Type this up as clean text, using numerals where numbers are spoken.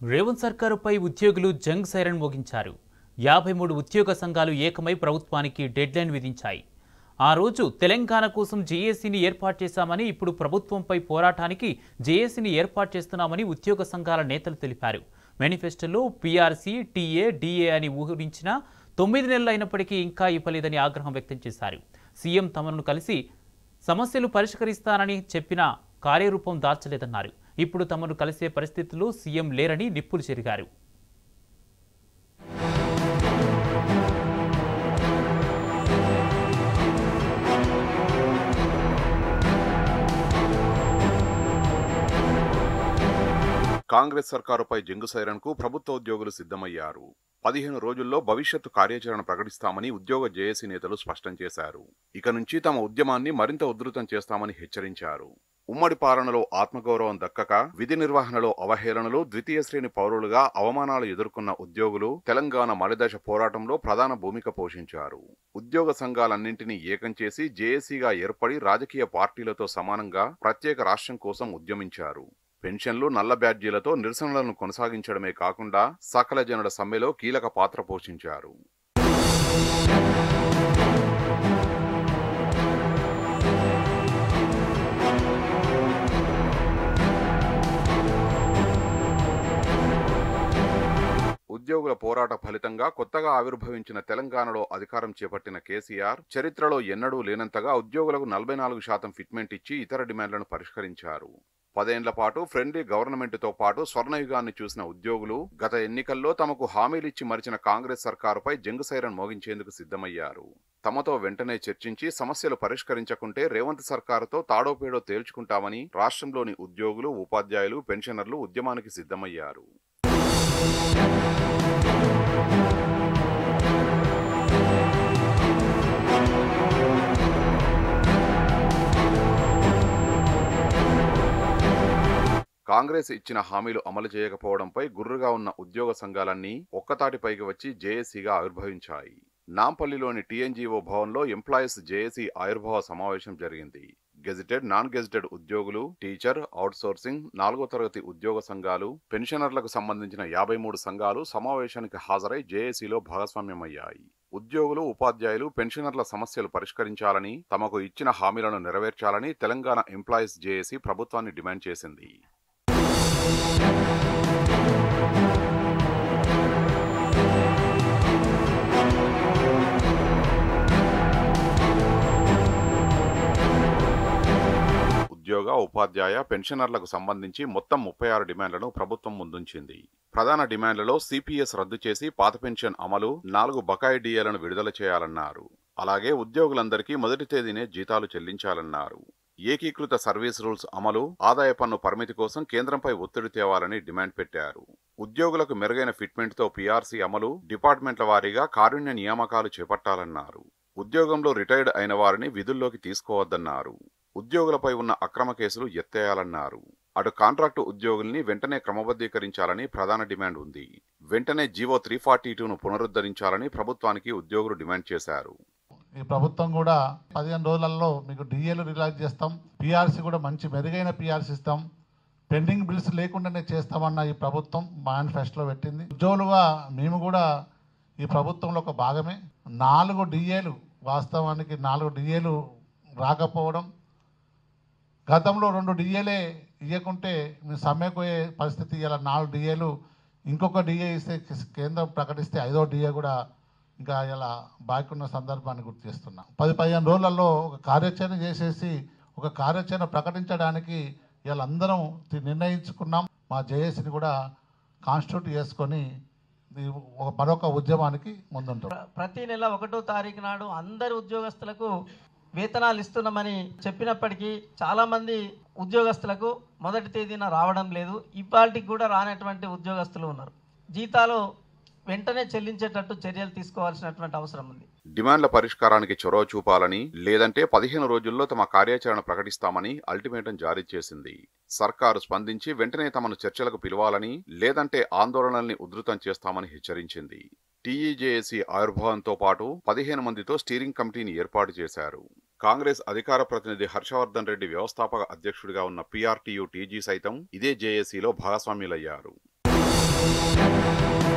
రేవంత్ సర్కారుపై ఉద్యోగులు జంగ్ సైరన్ మోగించారు. 53 ఉద్యోగ సంఘాలు ఏకమై ప్రభుత్వానికి డెడ్లైన్ విధించాయి. ఆ రోజు తెలంగాణ కోసం జేఏసీని ఏర్పాటు చేశామని, ఇప్పుడు ప్రభుత్వంపై పోరాటానికి జేఏసీని ఏర్పాటు చేస్తున్నామని ఉద్యోగ సంఘాల నేతలు తెలిపారు. మేనిఫెస్టోలో పీఆర్సీ, టీఏ, డీఏ అని ఊహించినా 9 నెలలు అయినప్పటికీ ఇంకా ఇవ్వలేదని ఆగ్రహం వ్యక్తం చేశారు. సీఎం తమను కలిసి సమస్యలు పరిష్కరిస్తానని చెప్పినా కార్యరూపం దాల్చలేదన్నారు. ఇప్పుడు తమను కలిసే పరిస్థితుల్లో సీఎం లేరని నిప్పులు చెరిగారు. కాంగ్రెస్ సర్కారుపై జంగు సైరన్కు ప్రభుత్వ ఉద్యోగులు సిద్ధమయ్యారు. 15 రోజుల్లో భవిష్యత్తు కార్యాచరణ ప్రకటిస్తామని ఉద్యోగ జేఏసీ నేతలు స్పష్టం చేశారు. ఇక నుంచి తమ ఉద్యమాన్ని మరింత ఉధృతం చేస్తామని హెచ్చరించారు. ఉమ్మడి పాలనలో ఆత్మగౌరవం దక్కక విధి నిర్వహణలో అవహేళనలు, ద్వితీయ శ్రేణి పౌరులుగా అవమానాలు ఎదుర్కొన్న ఉద్యోగులు తెలంగాణ మలిదశ పోరాటంలో ప్రధాన భూమిక పోషించారు. ఉద్యోగ సంఘాలన్నింటినీ ఏకం చేసి జేఏసీగా ఏర్పడి రాజకీయ పార్టీలతో సమానంగా ప్రత్యేక రాష్ట్రం కోసం ఉద్యమించారు. పెన్షన్లు, నల్ల బ్యాడ్జీలతో నిరసనలను కొనసాగించడమే కాకుండా సకల జనుల సమ్మెలో కీలక పాత్ర పోషించారు. ఉద్యోగుల పోరాట ఫలితంగా కొత్తగా ఆవిర్భవించిన తెలంగాణలో అధికారం చేపట్టిన కేసీఆర్ చరిత్రలో ఎన్నడూ లేనంతగా ఉద్యోగులకు 44% ఫిట్మెంట్ ఇచ్చి ఇతర డిమాండ్లను పరిష్కరించారు. 10 ఏళ్ల పాటు ఫ్రెండ్లీ గవర్నమెంట్తో పాటు స్వర్ణయుగాన్ని చూసిన ఉద్యోగులు గత ఎన్నికల్లో తమకు హామీలిచ్చి మరిచిన కాంగ్రెస్ సర్కారుపై జంగు సైరన్ మోగించేందుకు సిద్ధమయ్యారు. తమతో వెంటనే చర్చించి సమస్యలు పరిష్కరించకుంటే రేవంత్ సర్కారుతో తాడోపేడో తేల్చుకుంటామని రాష్ట్రంలోని ఉద్యోగులు, ఉపాధ్యాయులు, పెన్షనర్లు ఉద్యమానికి సిద్ధమయ్యారు. కాంగ్రెస్ ఇచ్చిన హామీలు అమలు చేయకపోవడంపై గుర్రుగా ఉన్న ఉద్యోగ సంఘాలన్నీ ఒక్కతాటిపైకి వచ్చి జేఏసీగా ఆవిర్భవించాయి. నాంపల్లిలోని టీఎన్జీఓ భవన్లో ఎంప్లాయీస్ జేఏసీ ఆవిర్భావ సమావేశం జరిగింది. గెజిటెడ్, నాన్ గెజిటెడ్ ఉద్యోగులు, టీచర్, అవుట్సోర్సింగ్, 4వ తరగతి ఉద్యోగ సంఘాలు, పెన్షనర్లకు సంబంధించిన 53 సంఘాలు సమావేశానికి హాజరై జేఏసీలో భాగస్వామ్యమయ్యాయి. ఉద్యోగులు, ఉపాధ్యాయులు, పెన్షనర్ల సమస్యలు పరిష్కరించాలని, తమకు ఇచ్చిన హామీలను నెరవేర్చాలని తెలంగాణ ఎంప్లాయీస్ జేఏసీ ప్రభుత్వాన్ని డిమాండ్ చేసింది. ఉద్యోగ, ఉపాధ్యాయ, పెన్షనర్లకు సంబంధించి మొత్తం 36 డిమాండ్లను ప్రభుత్వం ముందుంచింది. ప్రధాన డిమాండ్లలో సిపిఎస్ రద్దు చేసి పాత పెన్షన్ అమలు, 4 బకాయి డిఏలను విడుదల చేయాలన్నారు. అలాగే ఉద్యోగులందరికీ మొదటి తేదీనే జీతాలు చెల్లించాలన్నారు. ఏకీకృత సర్వీస్ రూల్స్ అమలు, ఆదాయ పన్ను పరిమితి కోసం కేంద్రంపై ఒత్తిడి తేవాలని డిమాండ్ పెట్టారు. ఉద్యోగులకు మెరుగైన ఫిట్మెంట్తో పీఆర్సీ అమలు, డిపార్ట్మెంట్ల వారీగా కారుణ్య నియామకాలు చేపట్టాలన్నారు. ఉద్యోగంలో రిటైర్డ్ అయిన వారిని విధుల్లోకి తీసుకోవద్దన్నారు. ఉద్యోగులపై ఉన్న అక్రమ కేసులు ఎత్తేయాలన్నారు. అటు కాంట్రాక్టు ఉద్యోగుల్ని వెంటనే క్రమబద్ధీకరించాలని ప్రధాన డిమాండ్ ఉంది. వెంటనే జీవో 342ను పునరుద్ధరించాలని ప్రభుత్వానికి ఉద్యోగులు డిమాండ్ చేశారు. ఈ ప్రభుత్వం కూడా 15 రోజులలో మీకు డిఏలు రిలాక్స్ చేస్తాం, పీఆర్సీ కూడా మంచి మెరుగైన పీఆర్సీ ఇస్తాం, పెండింగ్ బిల్స్ లేకుండానే చేస్తామన్న ఈ ప్రభుత్వం మేనిఫెస్టోలో పెట్టింది. ఉద్యోగులుగా మేము కూడా ఈ ప్రభుత్వంలో ఒక భాగమే. 4 డిఏలు, వాస్తవానికి 4 డిఏలు రాకపోవడం, గతంలో 2 డిఏలే ఇవ్వకుంటే మేము సమ్మెకు పోయే పరిస్థితి. ఇలా 4 డిఏలు, ఇంకొక డిఏ ఇస్తే కేంద్రం ప్రకటిస్తే 5వ డిఏ కూడా ఇంకా ఇలా బాకీ ఉన్న సందర్భాన్ని గుర్తు చేస్తున్నాం. 10-15 రోజులలో ఒక కార్యాచరణ చేసేసి ఒక కార్యాచరణ ప్రకటించడానికి ఇలా అందరం నిర్ణయించుకున్నాం. మా జేఏసీని కూడా కాన్స్టిట్యూట్ చేసుకొని మరొక ఉద్యమానికి ముందుంటాం. ప్రతి నెల 1వ తారీఖు నాడు అందరి ఉద్యోగస్తులకు వేతనాలు ఇస్తున్నామని చెప్పినప్పటికీ చాలామంది ఉద్యోగస్తులకు మొదటి తేదీన రావడం లేదు. ఇవాళకి కూడా రానటువంటి ఉద్యోగస్తులు ఉన్నారు. జీతాలు వెంటనే చెల్లించేటట్టు చర్యలు తీసుకోవాల్సినటువంటి అవసరం ఉంది. డిమాండ్ల పరిష్కారానికి చొరవ చూపాలని, లేదంటే 15 రోజుల్లో తమ కార్యాచరణ ప్రకటిస్తామని అల్టిమేటం జారీ చేసింది. సర్కారు స్పందించి వెంటనే తమను చర్చలకు పిలవాలని, లేదంటే ఆందోళనల్ని ఉధృతం చేస్తామని హెచ్చరించింది. టీఈజేఏసీ ఆవిర్భావంతో పాటు 15 మందితో స్టీరింగ్ కమిటీని ఏర్పాటు చేశారు. కాంగ్రెస్ అధికార ప్రతినిధి హర్షవర్ధన్ రెడ్డి వ్యవస్థాపక అధ్యక్షుడిగా ఉన్న పీఆర్టీయూ టీజీ సైతం ఇదే జేఏసీలో భాగస్వామ్యులయ్యారు. చేస్తాం.